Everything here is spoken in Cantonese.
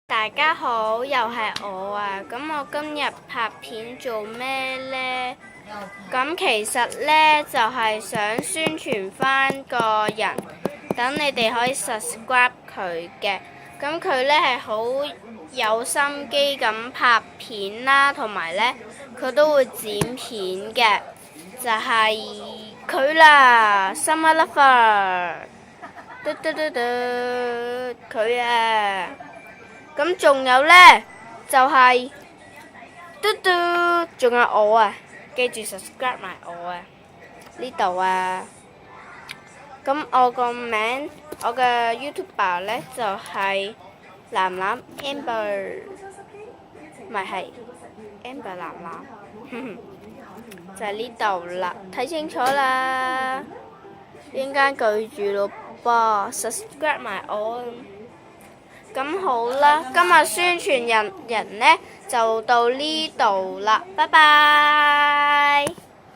大家好，又係我啊！咁我今日拍片做咩呢？咁其實呢，就係想宣傳返個人，等你哋可以 subscribe 佢嘅。咁佢呢係好有心機咁拍片啦，同埋呢，佢都會剪片嘅，就係佢啦，Summer Lover，佢啊！咁仲有呢，就係仲有我啊！記住 subscribe 埋我啊！呢度啊！咁我個名，我嘅 YouTuber 呢，就係藍藍 Amber， 唔係 Amber 藍藍，就係呢度啦，睇清楚啦，應該記住咯噃 ，subscribe 埋我。咁好啦，今日宣傳人呢就到呢度啦，拜拜。